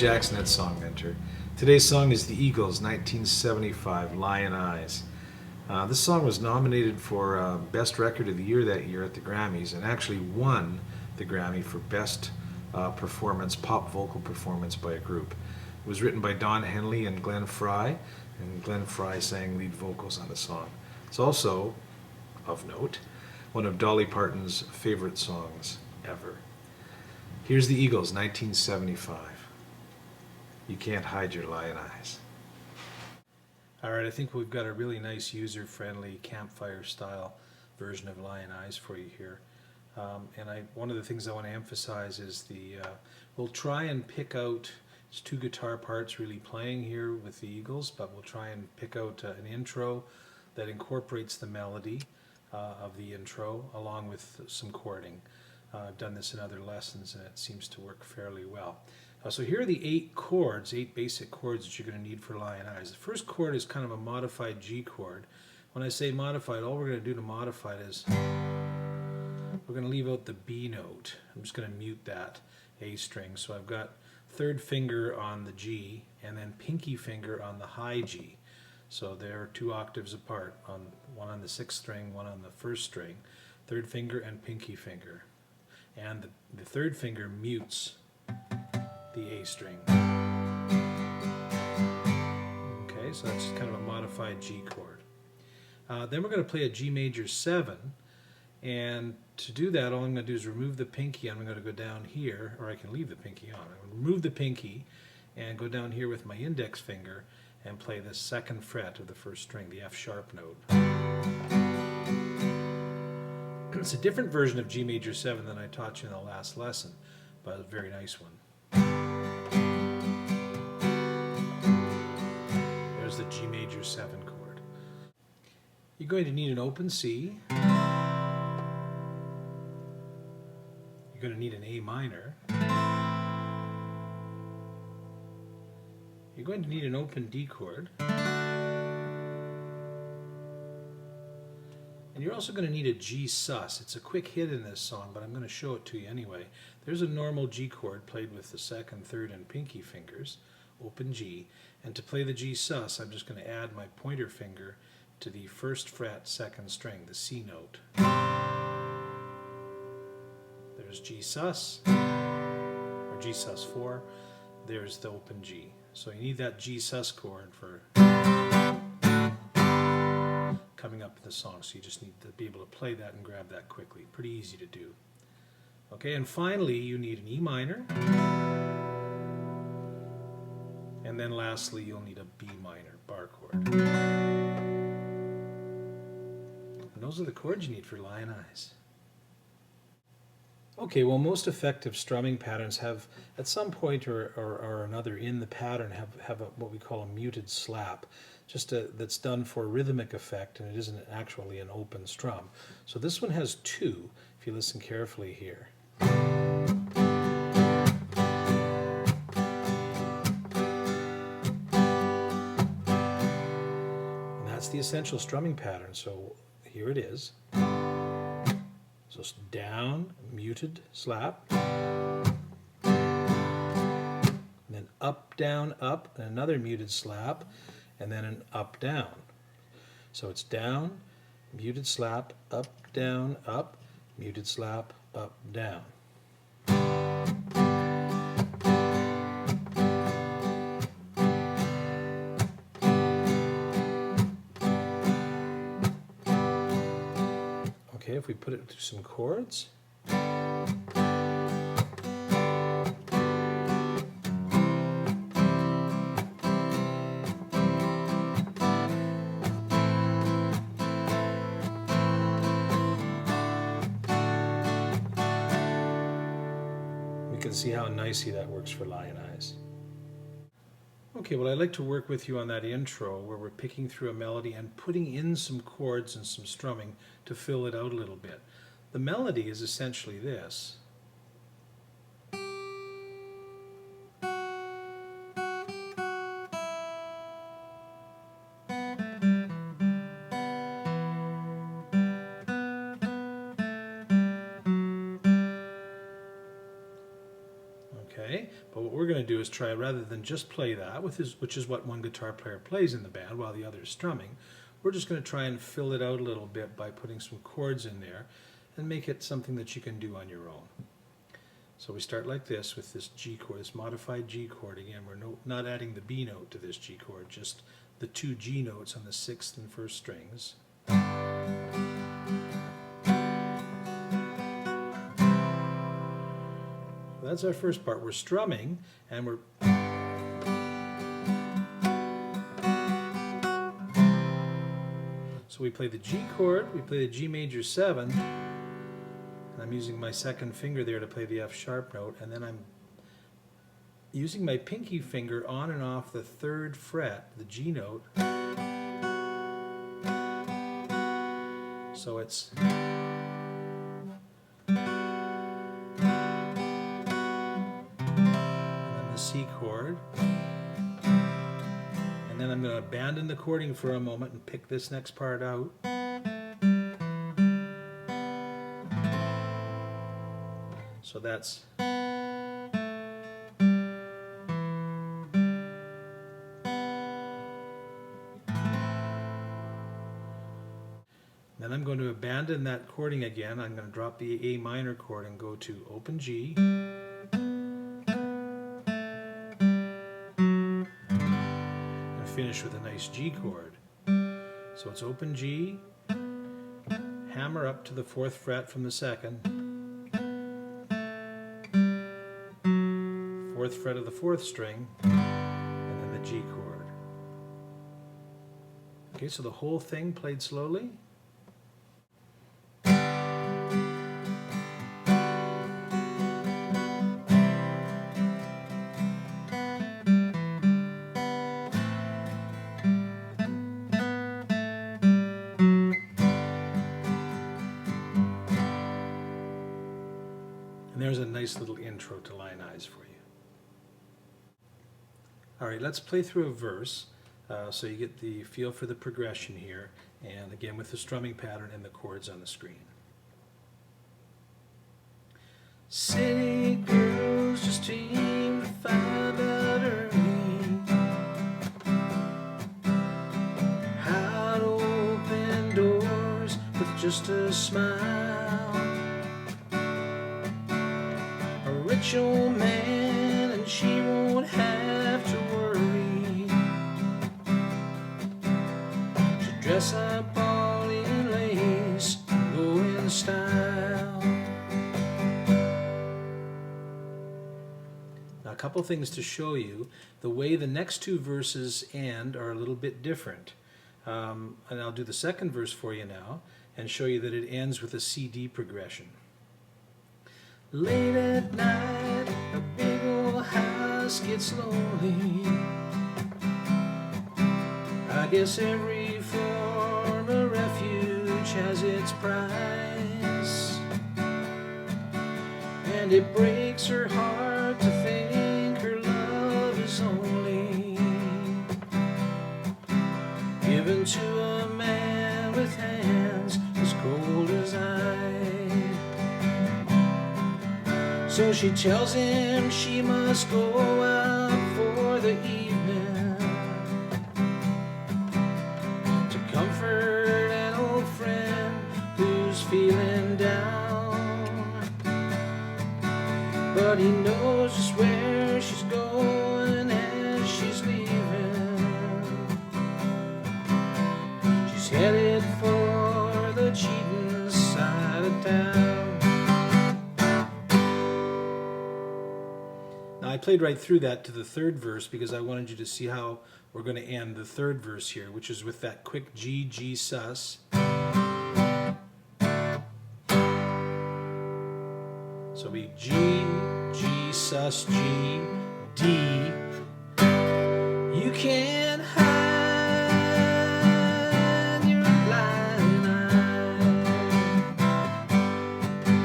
Jackson at Song Mentor. Today's song is the Eagles' 1975 Lyin Eyes. This song was nominated for Best Record of the Year that year at the Grammys and actually won the Grammy for Best Performance, Pop Vocal Performance by a Group. It was written by Don Henley and Glenn Frey, and Glenn Frey sang lead vocals on the song. It's also, of note, one of Dolly Parton's favorite songs ever. Here's the Eagles, 1975. You Can't Hide Your Lyin Eyes. All right, I think we've got a really nice user-friendly campfire-style version of Lyin Eyes for you here. One of the things I want to emphasize is we'll try and pick out, it's two guitar parts really playing here with the Eagles, but we'll try and pick out an intro that incorporates the melody of the intro along with some chording. I've done this in other lessons and it seems to work fairly well. So here are the 8 chords, 8 basic chords that you're going to need for Lyin Eyes. The first chord is kind of a modified G chord. When I say modified, all we're going to do to modify it is we're going to leave out the B note. I'm just going to mute that A string. So I've got third finger on the G and then pinky finger on the high G. So they're 2 octaves apart, one on the 6th string, one on the 1st string. Third finger and pinky finger. And the third finger mutes the A string. Okay, so that's kind of a modified G chord. Then we're going to play a G major 7, and to do that all I'm going to do is remove the pinky. I'm going to go down here, or I can leave the pinky on. I'm going to remove the pinky and go down here with my index finger and play the 2nd fret of the 1st string, the F sharp note. It's a different version of G major 7 than I taught you in the last lesson, but a very nice one. There's the G major 7 chord. You're going to need an open C. You're going to need an A minor. You're going to need an open D chord. And you're also going to need a G sus. It's a quick hit in this song, but I'm going to show it to you anyway. There's a normal G chord played with the 2nd, 3rd, and pinky fingers, open G. And to play the G sus, I'm just going to add my pointer finger to the 1st fret, 2nd string, the C note. There's G sus, or G sus 4. There's the open G. So you need that G sus chord for coming up in the song, so you just need to be able to play that and grab that quickly. Pretty easy to do. Okay, and finally you need an E minor, and then lastly you'll need a B minor bar chord. And those are the chords you need for Lyin Eyes. Okay, well, most effective strumming patterns have, at some point or another in the pattern, have what we call a muted slap, that's done for rhythmic effect, and it isn't actually an open strum. So this one has 2, if you listen carefully here. And that's the essential strumming pattern, so here it is. So it's down, muted slap, and then up, down, up, and another muted slap, and then an up, down. So it's down, muted slap, up, muted slap, up, down. Okay, if we put it through some chords. You can see how nicely that works for Lyin Eyes. Okay, well, I'd like to work with you on that intro where we're picking through a melody and putting in some chords and some strumming to fill it out a little bit. The melody is essentially this. Okay, but what we're going to do is try, rather than just play that, which is what one guitar player plays in the band while the other is strumming, we're just going to try and fill it out a little bit by putting some chords in there and make it something that you can do on your own. So we start like this with this G chord, this modified G chord. Again, we're not adding the B note to this G chord, just the two G notes on the 6th and 1st strings. That's our first part. We're strumming, and we're... So we play the G chord, we play the G major 7, and I'm using my second finger there to play the F sharp note, and then I'm using my pinky finger on and off the 3rd fret, the G note. So it's... C chord, and then I'm going to abandon the chording for a moment and pick this next part out. So that's... Then I'm going to abandon that chording again. I'm going to drop the A minor chord and go to open G. Finish with a nice G chord. So it's open G, hammer up to the 4th fret from the 2nd, 4th fret of the 4th string, and then the G chord. Okay, so the whole thing played slowly. There's a nice little intro to Lyin Eyes for you. Alright, let's play through a verse so you get the feel for the progression here, and again with the strumming pattern and the chords on the screen. City girls just seem to find out early how to open doors with just a smile. Rich old man, and she won't have to worry. She'll dress up all in lace and go in style. Now, a couple things to show you. The way the next two verses end are a little bit different. And I'll do the second verse for you now and show you that it ends with a CD progression. Late at night, a big old house gets lonely. I guess every form of refuge has its price, and it breaks her heart to think her love is only given to a man with hands as cold as ice. So she tells him she must go out for the evening to comfort an old friend who's feeling down. But he knows just where she's going as she's leaving. She's headed for the cheating side of town. I played right through that to the 3rd verse because I wanted you to see how we're going to end the 3rd verse here, which is with that quick G, G sus. So we G, G sus, G, D. You can't hide your blind eye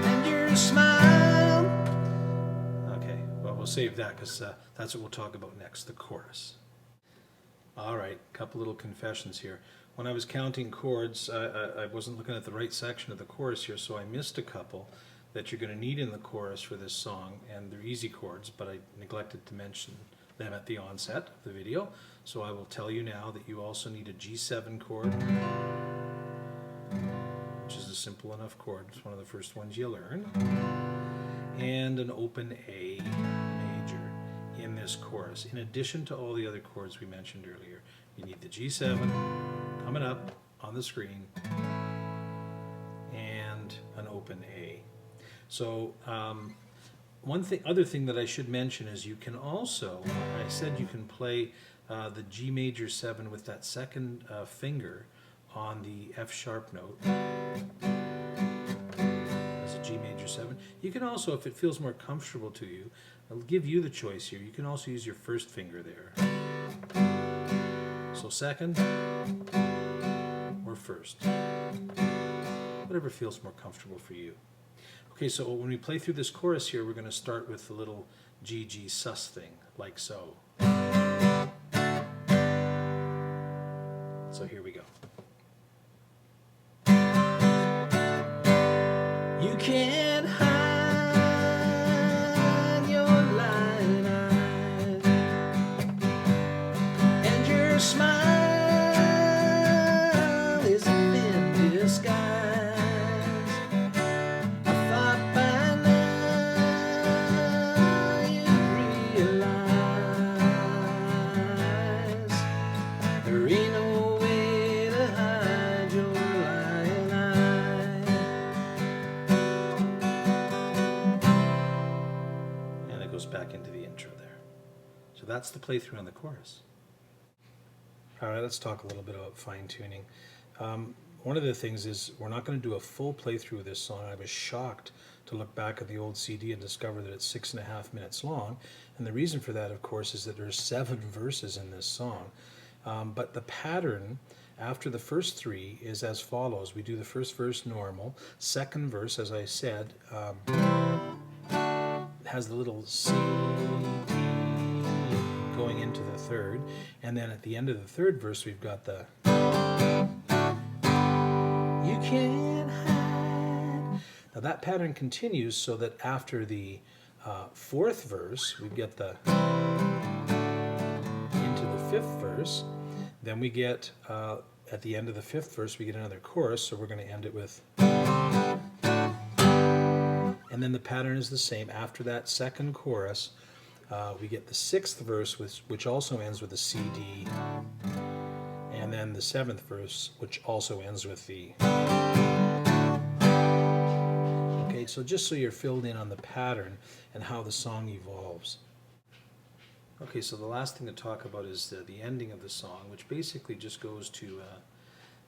and your smile. Okay, well, we'll save that because that's what we'll talk about next, the chorus. All right, a couple little confessions here. When I was counting chords, I wasn't looking at the right section of the chorus here, so I missed a couple. that you're going to need in the chorus for this song, and they're easy chords, but I neglected to mention them at the onset of the video. So I will tell you now that you also need a G7 chord, which is a simple enough chord. It's one of the first ones you learn. And an open A major in this chorus. In addition to all the other chords we mentioned earlier, you need the G7 coming up on the screen and an open A. So other thing that I should mention is you can also, I said you can play the G major 7 with that second finger on the F sharp note as a G major 7. You can also, if it feels more comfortable to you, I'll give you the choice here. You can also use your first finger there. So second or first, whatever feels more comfortable for you. Okay, so when we play through this chorus here, we're going to start with the little G, G sus thing, like so. So here we go. You can't hide your lying eyes, and your smile is a thin disguise. I thought by now you'd realize there ain't no way to hide your lying eye. And it goes back into the intro there. So that's the playthrough on the chorus. All right, let's talk a little bit about fine-tuning. One of the things is we're not going to do a full playthrough of this song. I was shocked to look back at the old CD and discover that it's 6.5 minutes long. And the reason for that, of course, is that there's 7 verses in this song. But the pattern after the first 3 is as follows. We do the first verse normal. Second verse, as I said, has the little C, D going into the third. And then at the end of the third verse, we've got the you can't hide. Now that pattern continues so that after the 4th verse, we get the into the 5th verse. Then we get, at the end of the 5th verse, we get another chorus, so we're going to end it with. And then the pattern is the same. After that second chorus, we get the 6th verse, which also ends with a C, D. And then the 7th verse, which also ends with the. Okay, so just so you're filled in on the pattern and how the song evolves. Okay, so the last thing to talk about is the ending of the song, which basically just goes to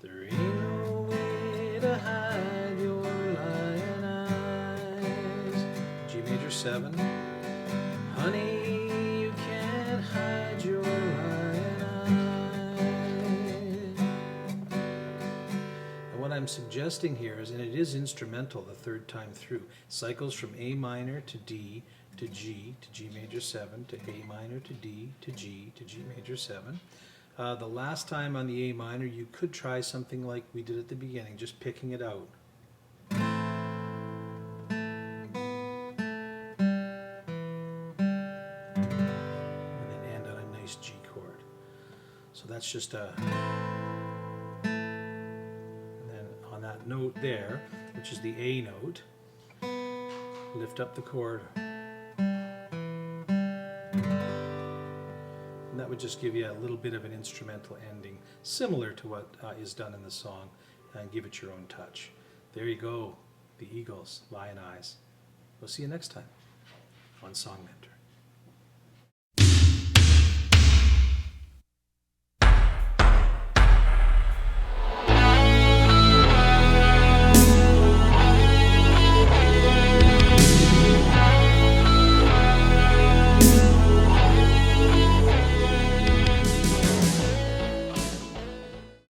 there ain't no way to hide your lying eyes. G major 7. Honey, you can't hide your lying eyes. And what I'm suggesting here is, and it is instrumental the third time through, cycles from A minor to D to G major 7 to A minor to D to G major 7. The last time on the A minor, you could try something like we did at the beginning, just picking it out. And then end on a nice G chord. So that's just a. And then on that note there, which is the A note, lift up the chord. And that would just give you a little bit of an instrumental ending, similar to what is done in the song, and give it your own touch. There you go, the Eagles, Lyin Eyes. We'll see you next time on Song Mentor.